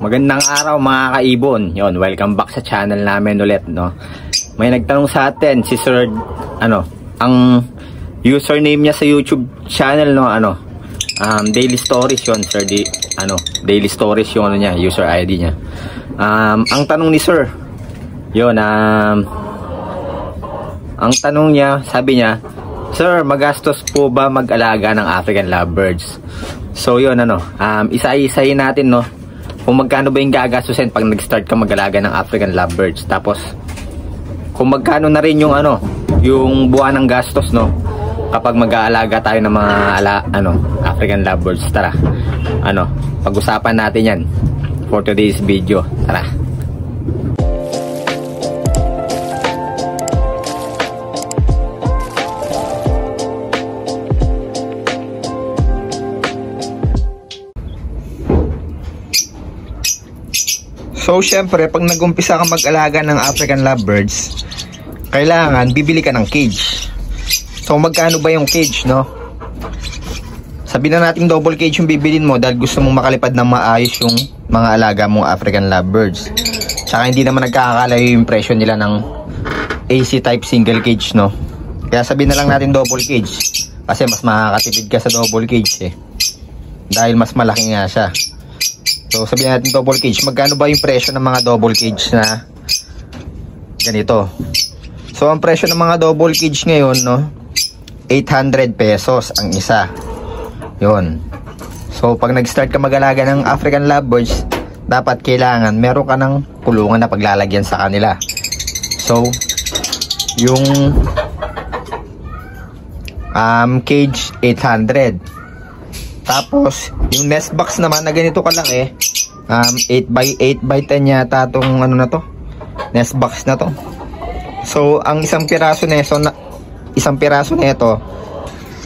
Magandang araw mga kaibon. Yon, welcome back sa channel namin ulit, no. May nagtanong sa atin si Sir, ang username niya sa YouTube channel, no, Daily Stories yon, Sir, Daily Stories yung niya, user ID niya. Ang tanong ni Sir, yon, ang tanong niya, sabi niya, Sir, magastos po ba mag-alaga ng African lovebirds? So yun, isa-isahin natin, no, kung magkano ba yung gagastusin pag nag-start ka mag-alaga ng African lovebirds. Tapos kung magkano na rin yung yung buwan ng gastos, no, kapag mag-aalaga tayo ng mga African lovebirds. Tara, pag-usapan natin yan for today's video. Tara. So, syempre, pag nag-umpisa ka mag-alaga ng African lovebirds, kailangan bibili ka ng cage. So, magkano ba yung cage, no? Sabihin na natin double cage yung bibilin mo dahil gusto mong makalipad ng maayos yung mga alaga mong African lovebirds. Tsaka hindi naman nagkakalayo yung presyo nila ng AC type single cage, no? Kaya sabihin na lang natin double cage. Kasi mas makakatipid ka sa double cage, dahil mas malaki nga siya. So, sabihin natin double cage. Magkano ba yung presyo ng mga double cage na ganito? So, ang presyo ng mga double cage ngayon, no, 800 pesos ang isa. Yun. So, pag nag-start ka mag-alaga ng African lovebirds, dapat kailangan meron ka ng kulungan na paglalagyan sa kanila. So, yung cage 800. Tapos, yung nest box naman na ganito kalaki, 8x8x10 yata itong nest box na to. So, ang isang piraso nito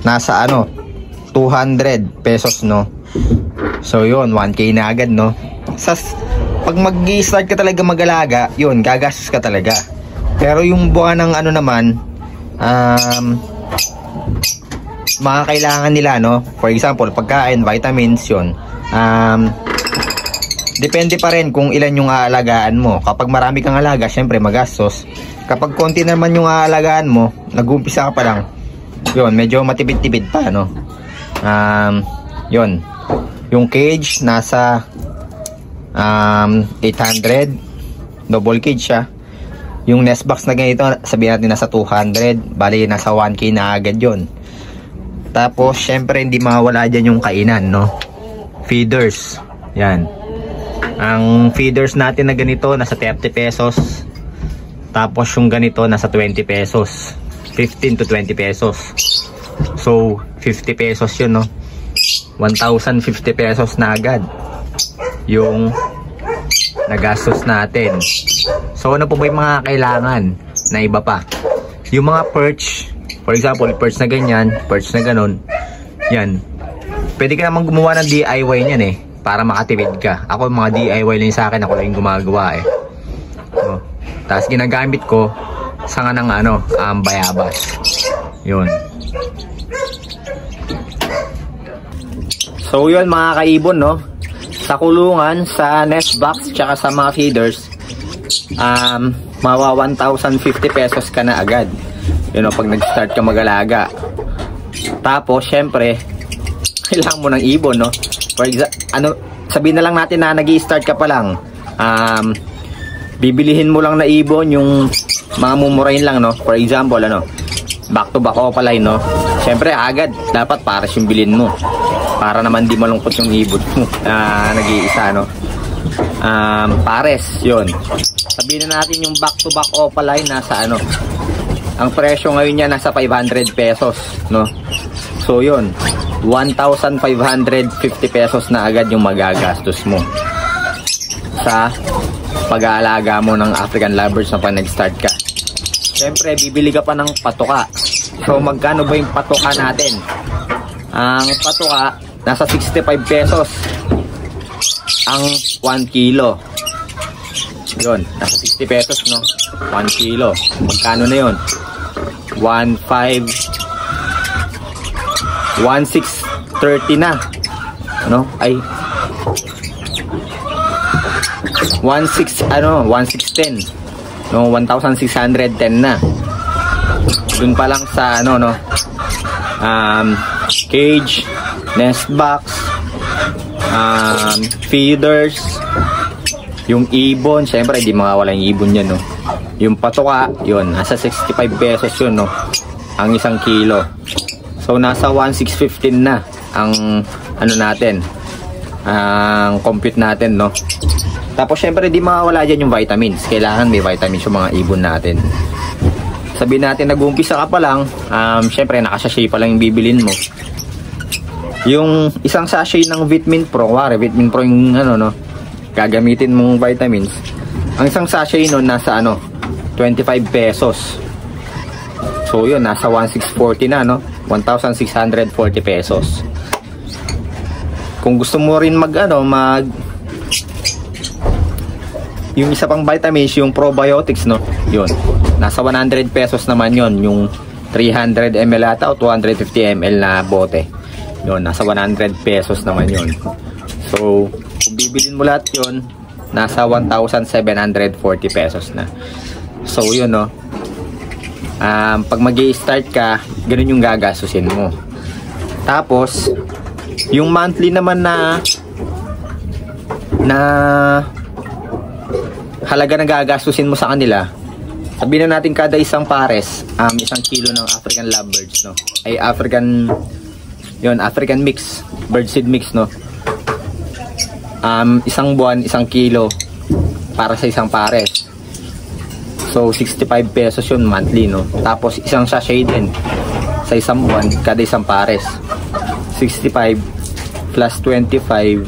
nasa 200 pesos, no. So, yun, 1K na agad, no. Pag mag-i-start ka talaga mag-alaga, yun, gagastos ka talaga. Pero yung buwan ng naman, mga kailangan nila, no, for example pagkain, vitamins, yun, depende pa rin kung ilan yung aalagaan mo. Kapag marami kang alaga, syempre magastos. Kapag konti naman yung aalagaan mo, nag-uumpisa ka pa lang, yun, medyo matipid-tipid pa, no. Yun, yung cage nasa 800, double cage siya. Yung nest box na ganito, sabihin natin nasa 200, bali nasa 1K na agad yun. Tapos, syempre, hindi mawala dyan yung kainan, no? Feeders. Yan. Ang feeders natin na ganito, nasa 30 pesos. Tapos, yung ganito, nasa 20 pesos. 15 to 20 pesos. So, 50 pesos yun, no? 1,050 pesos na agad yung nagastos natin. So, ano po ba yung mga kailangan na iba pa? Yung mga perch, for example, perch na ganyan, perch na ganon, yan, pwede ka naman gumawa ng DIY niyan, para makatipid ka. Ako, mga DIY lang sa akin, ako lang yung gumagawa, no? Tapos ginagamit ko sanga ng bayabas. Yun. So yun mga kaibon, no, sa kulungan, sa nest box, tsaka sa mga feeders, mawa 1,050 pesos ka na agad, pag nag-start ka mag-alaga. Tapos syempre kailangan mo ng ibon, no. For example, sabihin na lang natin na nag-i-start ka pa lang, bibilihin mo lang na ibon yung mga mumurahin lang, no. For example, back to back opaline, no. Syempre agad dapat pares yung bilhin mo para naman di malungkot yung ibon mo na nag-iisa, no. Pares yun. Sabihin na natin yung back to back opaline nasa ang presyo ngayon niya nasa 500 pesos, no. So yun, 1,550 pesos na agad yung magagastos mo sa pag-aalaga mo ng African lovebirds na pag nag-start ka. Siyempre, bibili ka pa ng patuka. So magkano ba yung patuka natin? Ang patuka nasa 65 pesos ang 1 kilo. Yun, nasa 60 pesos, no? 1 kilo. Magkano na yun? 1,630 na. Ay, 1,610. No, 1,610 na. Dun pa lang sa ano, no. Cage, nest box, feeders, yung ibon, syempre di mawawala yung ibon yan, no. Yung patuka, yun, nasa 65 pesos yun, no, ang 1 kilo. So nasa 1,615 na ang ano natin, ang compute natin, no. Tapos syempre di mawawala dyan yung vitamins. Kailangan may vitamins yung mga ibon natin. Sabihin natin nag-uumpisa ka pa lang, syempre naka-sachet pa lang yung bibilin mo. Yung isang sachet ng Vitamin Pro, kuwari Vitamin Pro yung ano, no, gagamitin mong vitamins. Ang isang sachet nun nasa ano, 25 pesos. So yun, nasa 1,640 na, no, 1,640 pesos. Kung gusto mo rin yung isa pang vitamins, yung probiotics, no, yun, nasa 100 pesos naman yun, yung 300 ml ata o 250 ml na bote. Yun, nasa 100 pesos naman yun. So, kung bibilin mo lahat yun, nasa 1,740 pesos na. So, yun, no. Pag mag-i-start ka, ganun yung gagastusin mo. Tapos, yung monthly naman na halaga na gagastusin mo sa kanila, sabihin na natin kada isang pares, 1 kilo ng African lovebirds, no, ay African mix, birdseed mix, no. Isang buwan, 1 kilo para sa isang pares. So 65 pesos yun monthly, no. Tapos isang sachet din sa isang buwan kada isang pares, 65 plus 25,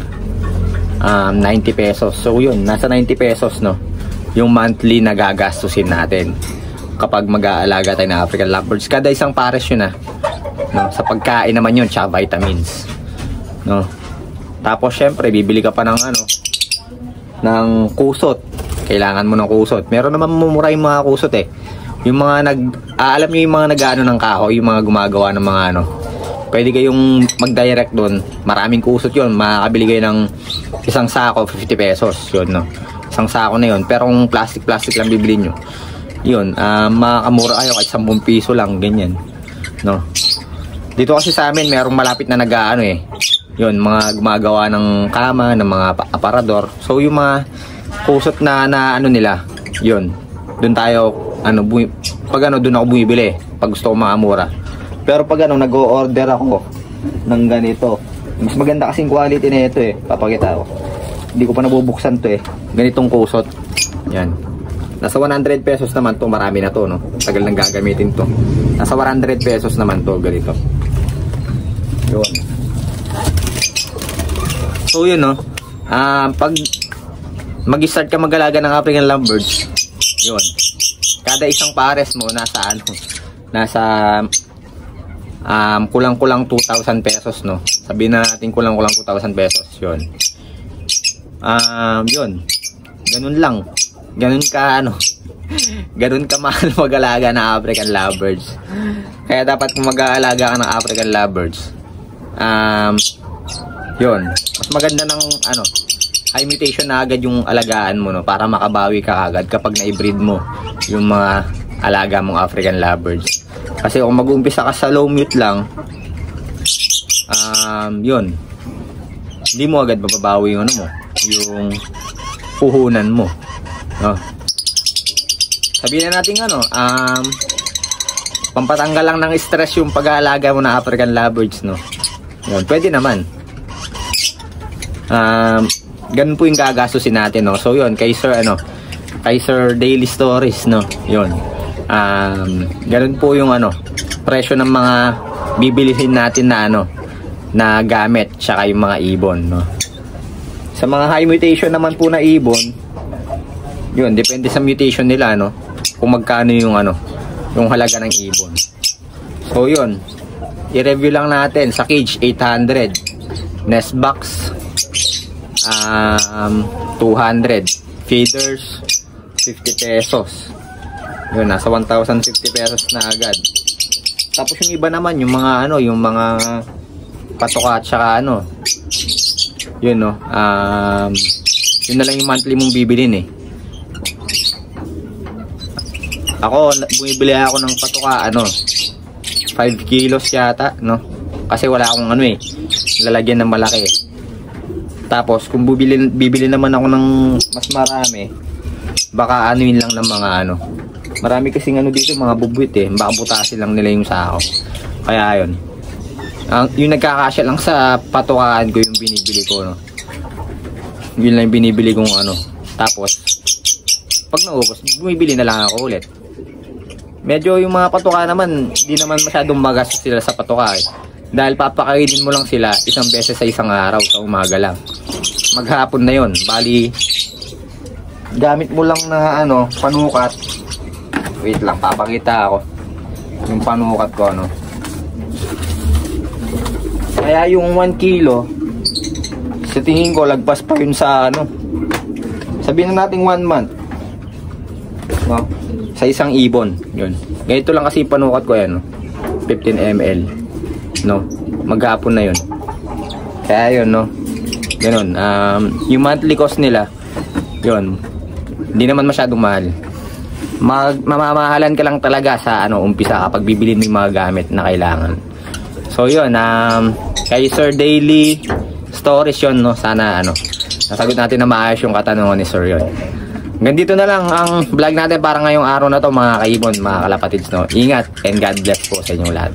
90 pesos. So yun, nasa 90 pesos, no, yung monthly na gagastusin natin kapag mag-aalaga tayo ng African lovebirds. Kada isang pares yun, no, sa pagkain naman yun, tsaka vitamins, no. Tapos syempre bibili ka pa ng ng kusot. Kailangan mo ng kusot. Meron naman mumura yung mga kusot, yung mga alam niyo yung mga nag-ano ng kahoy, yung mga gumagawa ng mga pwede kayong mag-direct doon. Maraming kusot yun. Makakabili kayo ng isang sako, 50 pesos yun, no. Isang sako na yun. Pero kung plastic lang bibili nyo, yun, makakamura kayo kahit 10 piso lang, ganyan, no. Dito kasi sa amin merong malapit na yun, mga gumagawa ng kama, ng mga aparador. So yung mga kusot na nila, yun, doon tayo doon ako bumibili pag gusto ko makamura. Pero pag nag-o-order ako ng ganito, mas maganda kasing quality na ito, papakita ko. Hindi ko pa nabubuksan to, ganitong kusot. Yan. Nasa 100 pesos naman to, marami na to, no. Tagal nang gagamitin to. Nasa 100 pesos naman to, ganito. Yun. So yun, no. Pag mag-start ka mag-alaga ng African lovebirds, yun, kada isang pares mo nasa kulang-kulang 2,000 pesos, no. Sabihin na natin kulang-kulang 2,000 pesos, yun. Yun. Ganun lang. Ganun ka mahal mag-alaga ng African lovebirds. Kaya dapat kung mag-aalaga ka ng African lovebirds, yun, mas maganda ng high mutation na agad yung alagaan mo, no, para makabawi ka agad kapag na-breed mo yung mga alaga mong African lovebirds. Kasi kung mag-uumpisa ka sa low mute lang, yun, hindi mo agad mababawi yung yung puhunan mo, no. Sabihin na natin pampatanggal lang ng stress yung pag-aalaga mo ng African lovebirds, no. Yun, pwede naman. Ganun po yung gagastusin natin, no. So yun, kay Sir Daily Stories, no, yun, ganun po yung presyo ng mga bibilihin natin na gamit, tsaka yung mga ibon, no. Sa mga high mutation naman po na ibon, yun, depende sa mutation nila, no, kung magkano yung yung halaga ng ibon. So yun, i-review lang natin. Sa cage 800, nest box 200, feeders 50 pesos. Yun, nasa 1,050 pesos na agad. Tapos yung iba naman, yung mga yung mga patoka at saka yun, no, Yun na lang yung monthly mong bibilin eh. Ako, bumibili ako ng patuka, 5 kilos yata, no? Kasi wala akong lalagyan ng malaki. Tapos, kung bibili naman ako ng mas marami, baka anuin lang ng mga marami kasing dito, mga bubwit eh. Baka butasin lang nila yung sako. Kaya yun. Yung nagkakasya lang sa patukaan ko yung binibili ko, no? Yun lang yung binibili kong Tapos, pag naubos, bumibili na lang ako ulit. Medyo yung mga patuka naman, di naman masyadong magastos sila sa patuka eh. Dahil papakainin mo lang sila isang beses sa isang araw, sa umaga lang. Maghapon na yon. Bali, gamit mo lang na panukat. Wait lang, papakita ako. Yung panukat ko, Kaya yung 1 kilo, sa tingin ko, lagpas pa yun sa sabihin na natin 1 month. No? Sa isang ibon, yun. Ganito lang kasi panukat ko yan, 15 ml, no? Maghapon na yun. Kaya yun, ganun. Yung monthly cost nila, yun, hindi naman masyadong mahal. Mamamahalan ka lang talaga sa umpisa kapag bibili mo yung mga gamit na kailangan. So yun, kay Sir Daily Stories yun, sana nasagot natin na maayos yung katanungan ni Sir yun. Ganito na lang ang vlog natin para ngayong araw na to, mga kaibon, mga kalapatids, Ingat and God bless po sa inyong lahat.